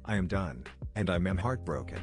I am done. And I am heartbroken.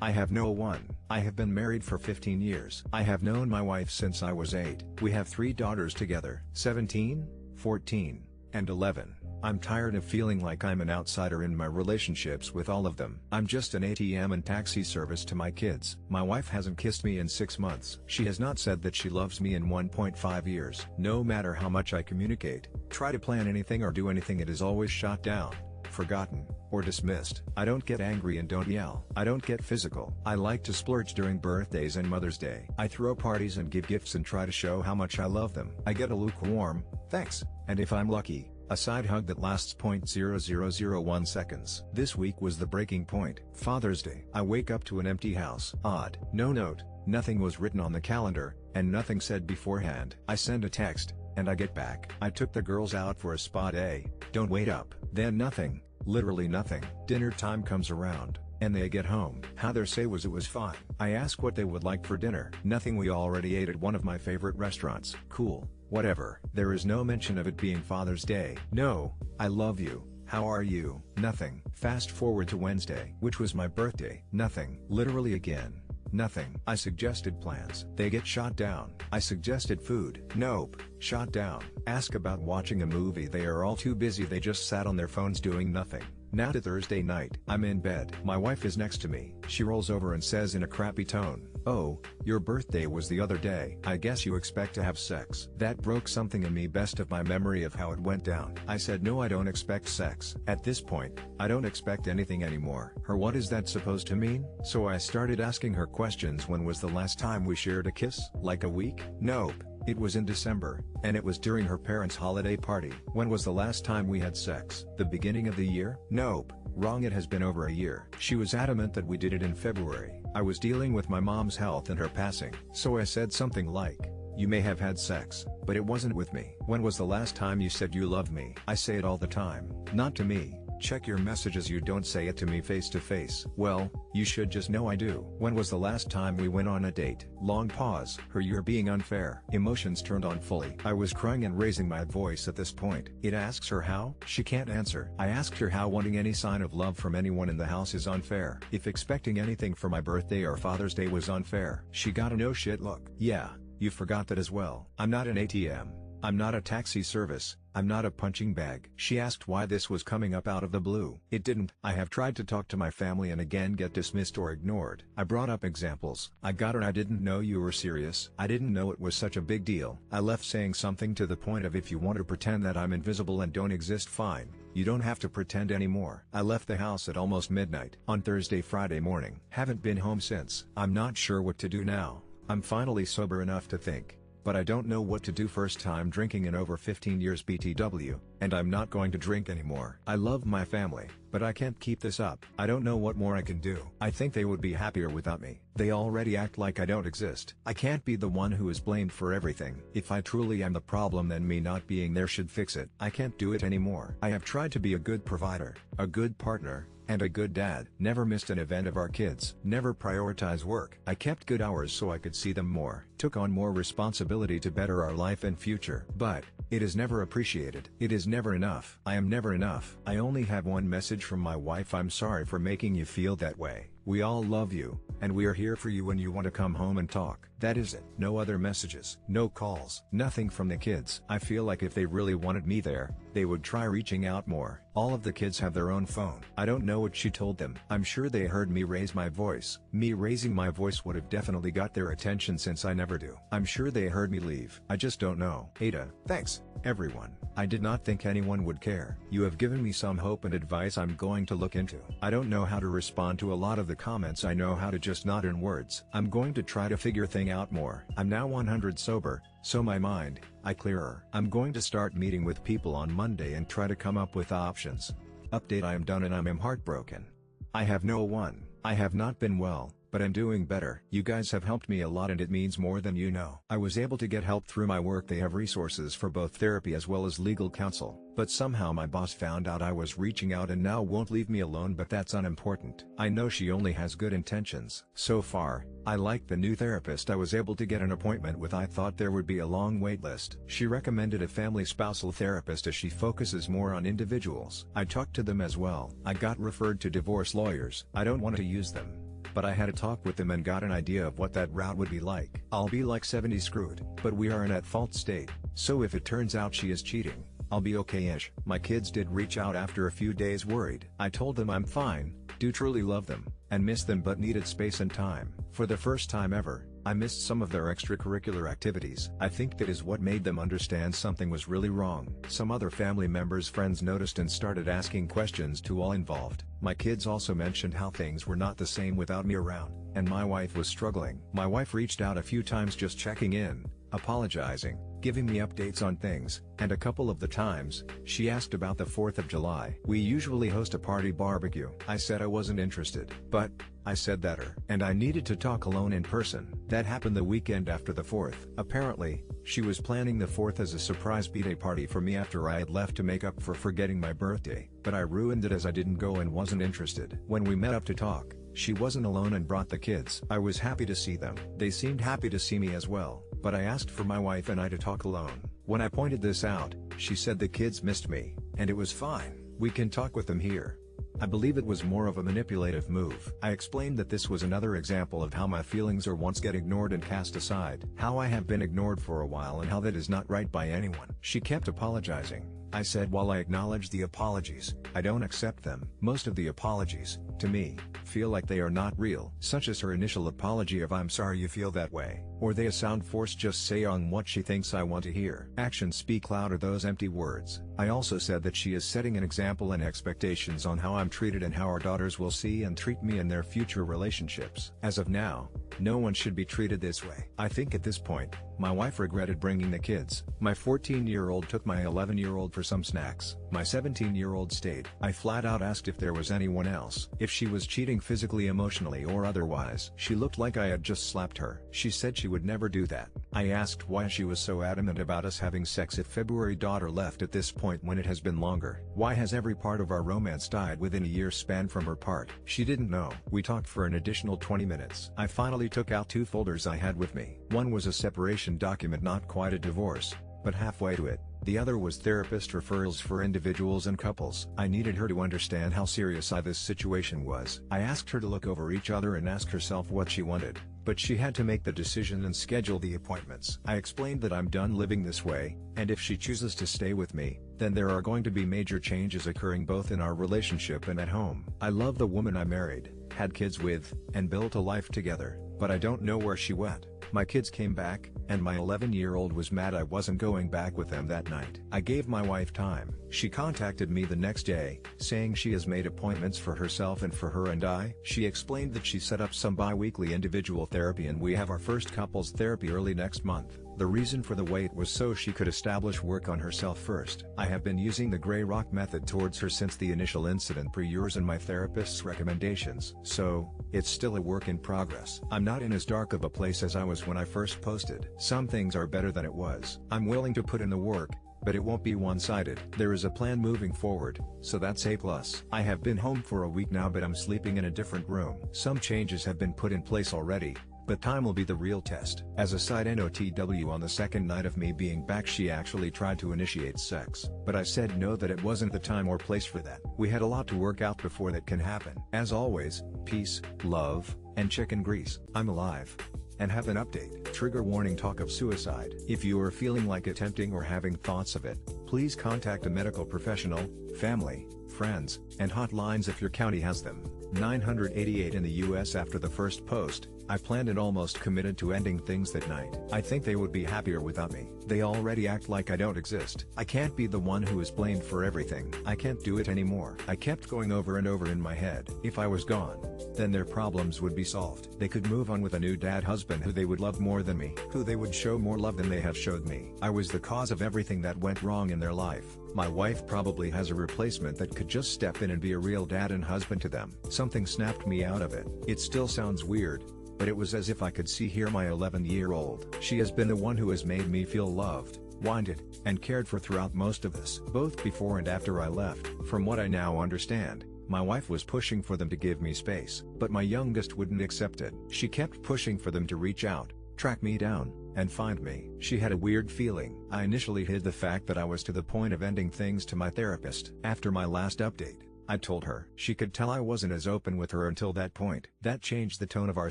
I have no one. I have been married for 15 years. I have known my wife since I was 8. We have 3 daughters together, 17, 14, and 11. I'm tired of feeling like I'm an outsider in my relationships with all of them. I'm just an ATM and taxi service to my kids. My wife hasn't kissed me in 6 months. She has not said that she loves me in 1.5 years. No matter how much I communicate, try to plan anything or do anything, it is always shot down, forgotten, or dismissed. I don't get angry and don't yell. I don't get physical. I like to splurge during birthdays and Mother's Day. I throw parties and give gifts and try to show how much I love them. I get a lukewarm, thanks, and if I'm lucky, a side hug that lasts 0.0001 seconds. This week was the breaking point. Father's Day. I wake up to an empty house. Odd. No note, nothing was written on the calendar, and nothing said beforehand. I send a text, and I get back. I took the girls out for a spa day. Don't wait up. Then nothing. Literally nothing. Dinner time comes around, and they get home. How they say was it was fine. I ask what they would like for dinner. Nothing, we already ate at one of my favorite restaurants. Cool, whatever. There is no mention of it being Father's Day. No, I love you, how are you? Nothing. Fast forward to Wednesday, which was my birthday. Nothing. Literally again. Nothing. I suggested plans. They get shot down. I suggested food. Nope. Shot down. Ask about watching a movie. They are all too busy. They just sat on their phones doing nothing. Now to Thursday night. I'm in bed. My wife is next to me. She rolls over and says in a crappy tone, "Oh, your birthday was the other day. I guess you expect to have sex." That broke something in me, best of my memory of how it went down. I said no, I don't expect sex. At this point, I don't expect anything anymore. Her, what is that supposed to mean? So I started asking her questions. When was the last time we shared a kiss? Like a week? Nope. It was in December, and it was during her parents' holiday party. When was the last time we had sex? The beginning of the year? Nope. Wrong, it has been over a year. She was adamant that we did it in February. I was dealing with my mom's health and her passing, so I said something like, "You may have had sex, but it wasn't with me." When was the last time you said you loved me? I say it all the time. Not to me. Check your messages, you don't say it to me face to face. Well, you should just know I do. When was the last time we went on a date? Long pause. Her, you're being unfair. Emotions turned on fully. I was crying and raising my voice at this point. It asks her how? She can't answer. I asked her how wanting any sign of love from anyone in the house is unfair. If expecting anything for my birthday or Father's Day was unfair. She got a no shit look. Yeah, you forgot that as well. I'm not an ATM. I'm not a taxi service. I'm not a punching bag. She asked why this was coming up out of the blue. It didn't. I have tried to talk to my family and again get dismissed or ignored. I brought up examples. I got her, I didn't know you were serious. I didn't know it was such a big deal. I left saying something to the point of, if you want to pretend that I'm invisible and don't exist, fine. You don't have to pretend anymore. I left the house at almost midnight on Thursday, Friday morning. Haven't been home since. I'm not sure what to do now. I'm finally sober enough to think, but I don't know what to do. First time drinking in over 15 years BTW, and I'm not going to drink anymore. I love my family, but I can't keep this up. I don't know what more I can do. I think they would be happier without me. They already act like I don't exist. I can't be the one who is blamed for everything. If I truly am the problem, then me not being there should fix it. I can't do it anymore. I have tried to be a good provider, a good partner, and a good dad. Never missed an event of our kids. Never prioritize work. I kept good hours so I could see them more. Took on more responsibility to better our life and future. But it is never appreciated. It is never enough. I am never enough. I only have one message from my wife. I'm sorry for making you feel that way. We all love you, and we are here for you when you want to come home and talk. That is it. No other messages. No calls. Nothing from the kids. I feel like if they really wanted me there, they would try reaching out more. All of the kids have their own phone. I don't know what she told them. I'm sure they heard me raise my voice. Me raising my voice would have definitely got their attention, since I never do. I'm sure they heard me leave. I just don't know. Ada, thanks, everyone. I did not think anyone would care. You have given me some hope and advice I'm going to look into. I don't know how to respond to a lot of the comments. I know how to just nod in words. I'm going to try to figure thing out more. I'm now 100 sober, so my mind, I clearer. I'm going to start meeting with people on Monday and try to come up with options. Update: I am done and I am heartbroken. I have no one. I have not been well, but I'm doing better. You guys have helped me a lot and it means more than you know. I was able to get help through my work. They have resources for both therapy as well as legal counsel, but somehow my boss found out I was reaching out and now won't leave me alone, but that's unimportant. I know she only has good intentions. So far, I like the new therapist I was able to get an appointment with. I thought there would be a long wait list. She recommended a family spousal therapist as she focuses more on individuals. I talked to them as well. I got referred to divorce lawyers. I don't want to use them, but I had a talk with them and got an idea of what that route would be like. I'll be like 70 screwed, but we are in at fault state, so if it turns out she is cheating, I'll be okay-ish. My kids did reach out after a few days worried. I told them I'm fine, do truly love them, and miss them but needed space and time. For the first time ever, I missed some of their extracurricular activities. I think that is what made them understand something was really wrong. Some other family members' friends noticed and started asking questions to all involved. My kids also mentioned how things were not the same without me around, and my wife was struggling. My wife reached out a few times just checking in, apologizing, giving me updates on things, and a couple of the times, she asked about the 4th of July. We usually host a party barbecue. I said I wasn't interested, but I said that and I needed to talk alone in person. That happened the weekend after the 4th. Apparently, she was planning the 4th as a surprise b-day party for me after I had left to make up for forgetting my birthday, but I ruined it as I didn't go and wasn't interested. When we met up to talk, she wasn't alone and brought the kids. I was happy to see them. They seemed happy to see me as well, but I asked for my wife and I to talk alone. When I pointed this out, she said the kids missed me, and it was fine. We can talk with them here. I believe it was more of a manipulative move. I explained that this was another example of how my feelings are once get ignored and cast aside. How I have been ignored for a while and how that is not right by anyone. She kept apologizing. I said while I acknowledge the apologies, I don't accept them. Most of the apologies, to me, feel like they are not real. Such as her initial apology of "I'm sorry you feel that way," or they sound forced just say on what she thinks I want to hear. Actions speak louder those empty words. I also said that she is setting an example and expectations on how I'm treated and how our daughters will see and treat me in their future relationships. As of now, no one should be treated this way. I think at this point, my wife regretted bringing the kids. My 14-year-old took my 11-year-old for some snacks. My 17-year-old stayed. I flat out asked if there was anyone else. If she was cheating physically, emotionally or otherwise. She looked like I had just slapped her. She said she would never do that. I asked why she was so adamant about us having sex if February daughter left at this point when it has been longer. Why has every part of our romance died within a year span from her part? She didn't know. We talked for an additional 20 minutes. I finally took out 2 folders I had with me. One was a separation document, not quite a divorce, but halfway to it. The other was therapist referrals for individuals and couples. I needed her to understand how serious this situation was. I asked her to look over each other and ask herself what she wanted, but she had to make the decision and schedule the appointments. I explained that I'm done living this way, and if she chooses to stay with me, then there are going to be major changes occurring both in our relationship and at home. I love the woman I married, had kids with, and built a life together, but I don't know where she went. My kids came back, and my 11-year-old was mad I wasn't going back with them that night. I gave my wife time. She contacted me the next day, saying she has made appointments for herself and for her and I. She explained that she set up some bi-weekly individual therapy and we have our first couples therapy early next month. The reason for the wait was so she could establish work on herself first. I have been using the gray rock method towards her since the initial incident per yours and my therapist's recommendations. So, it's still a work in progress. I'm not in as dark of a place as I was when I first posted. Some things are better than it was. I'm willing to put in the work, but it won't be one-sided. There is a plan moving forward, so that's a plus. I have been home for a week now, but I'm sleeping in a different room. Some changes have been put in place already, but time will be the real test. As a side NOTW, on the second night of me being back, she actually tried to initiate sex, but I said no, that it wasn't the time or place for that. We had a lot to work out before that can happen. As always, peace, love, and chicken grease. I'm alive. And have an update. Trigger warning: talk of suicide. If you are feeling like attempting or having thoughts of it, please contact a medical professional, family, friends, and hotlines if your county has them. 988 in the US. After the first post, I planned and almost committed to ending things that night. I think they would be happier without me. They already act like I don't exist. I can't be the one who is blamed for everything. I can't do it anymore. I kept going over and over in my head. If I was gone, then their problems would be solved. They could move on with a new husband who they would love more than me, who they would show more love than they have showed me. I was the cause of everything that went wrong in their life. My wife probably has a replacement that could just step in and be a real dad and husband to them. Something snapped me out of it. It still sounds weird, but it was as if I could hear my 11-year-old. She has been the one who has made me feel loved, wanted, and cared for throughout most of this, both before and after I left. From what I now understand, my wife was pushing for them to give me space, but my youngest wouldn't accept it. She kept pushing for them to reach out, track me down, and find me. She had a weird feeling. I initially hid the fact that I was to the point of ending things to my therapist. After my last update, I told her. She could tell I wasn't as open with her until that point. That changed the tone of our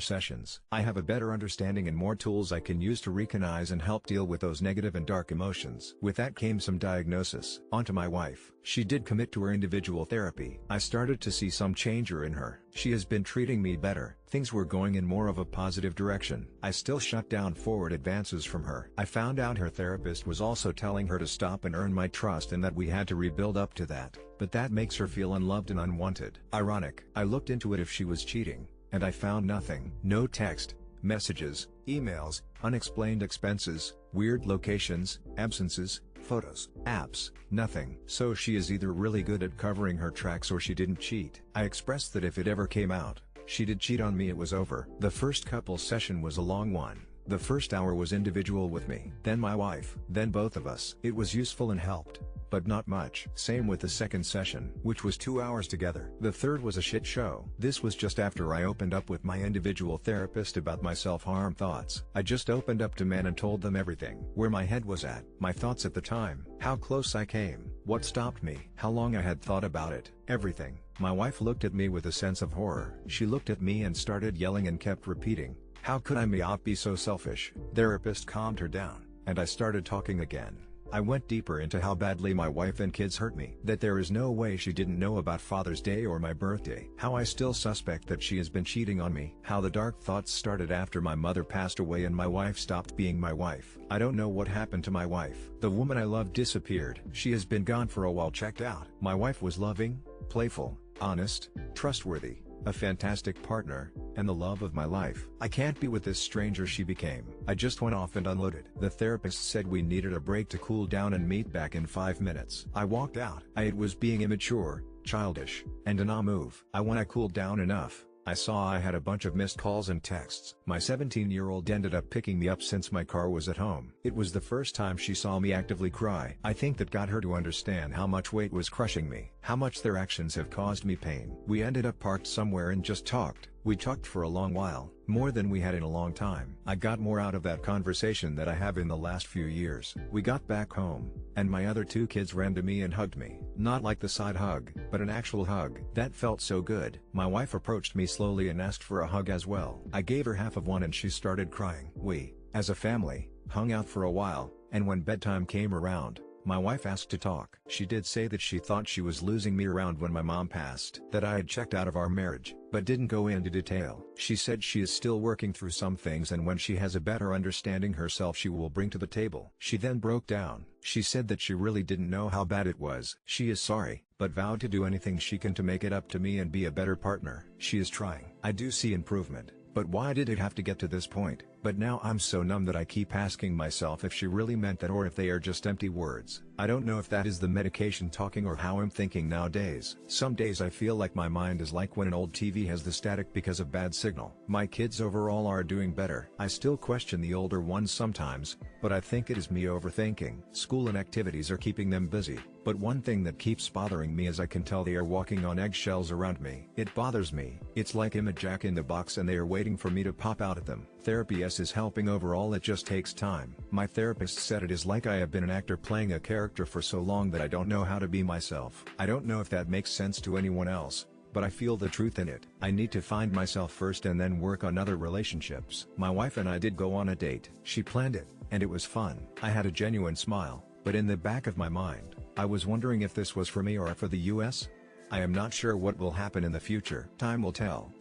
sessions. I have a better understanding and more tools I can use to recognize and help deal with those negative and dark emotions. With that came some diagnosis. Onto my wife. She did commit to her individual therapy. I started to see some change in her. She has been treating me better. Things were going in more of a positive direction. I still shut down forward advances from her. I found out her therapist was also telling her to stop and earn my trust and that we had to rebuild up to that. But that makes her feel unloved and unwanted. Ironic. I looked into it if she was cheating, and I found nothing. No text, messages, emails, unexplained expenses, weird locations, absences, photos, apps, nothing. So she is either really good at covering her tracks or she didn't cheat. I expressed that if it ever came out, she did cheat on me, it was over. The first couple session was a long one. The first hour was individual with me, then my wife, then both of us. It was useful and helped, but not much. Same with the second session, which was 2 hours together. The third was a shit show. This was just after I opened up with my individual therapist about my self-harm thoughts. I just opened up to men and told them everything. Where my head was at, my thoughts at the time, how close I came, what stopped me, how long I had thought about it, everything. My wife looked at me with a sense of horror. She looked at me and started yelling and kept repeating, "How could I be so selfish?" Therapist calmed her down, and I started talking again. I went deeper into how badly my wife and kids hurt me. That there is no way she didn't know about Father's Day or my birthday. How I still suspect that she has been cheating on me. How the dark thoughts started after my mother passed away and my wife stopped being my wife. I don't know what happened to my wife. The woman I loved disappeared. She has been gone for a while, checked out. My wife was loving, playful, honest, trustworthy, a fantastic partner, and the love of my life. I can't be with this stranger she became. I just went off and unloaded. The therapist said we needed a break to cool down and meet back in 5 minutes. I walked out. It was being immature, childish, and a nah move. When I cooled down enough, I saw I had a bunch of missed calls and texts. My 17-year-old ended up picking me up since my car was at home. It was the first time she saw me actively cry. I think that got her to understand how much weight was crushing me, how much their actions have caused me pain. We ended up parked somewhere and just talked. We talked for a long while, more than we had in a long time. I got more out of that conversation than I have in the last few years. We got back home, and my other 2 kids ran to me and hugged me. Not like the side hug, but an actual hug. That felt so good. My wife approached me slowly and asked for a hug as well. I gave her half of one and she started crying. We, as a family, hung out for a while, and when bedtime came around, my wife asked to talk. She did say that she thought she was losing me around when my mom passed, that I had checked out of our marriage, but didn't go into detail. She said she is still working through some things and when she has a better understanding herself she will bring to the table. She then broke down. She said that she really didn't know how bad it was. She is sorry, but vowed to do anything she can to make it up to me and be a better partner. She is trying. I do see improvement. But why did it have to get to this point? But now I'm so numb that I keep asking myself if she really meant that or if they are just empty words. I don't know if that is the medication talking or how I'm thinking nowadays. Some days I feel like my mind is like when an old TV has the static because of bad signal. My kids overall are doing better. I still question the older ones sometimes, but I think it is me overthinking. School and activities are keeping them busy, but one thing that keeps bothering me is I can tell they are walking on eggshells around me. It bothers me. It's like I'm a jack in the box and they are waiting for me to pop out at them. Therapy is helping overall, it just takes time. My therapist said it is like I have been an actor playing a character for so long that I don't know how to be myself. I don't know if that makes sense to anyone else, but I feel the truth in it. I need to find myself first and then work on other relationships. My wife and I did go on a date. She planned it, and it was fun. I had a genuine smile, but in the back of my mind, I was wondering if this was for me or for the US. I am not sure what will happen in the future. Time will tell.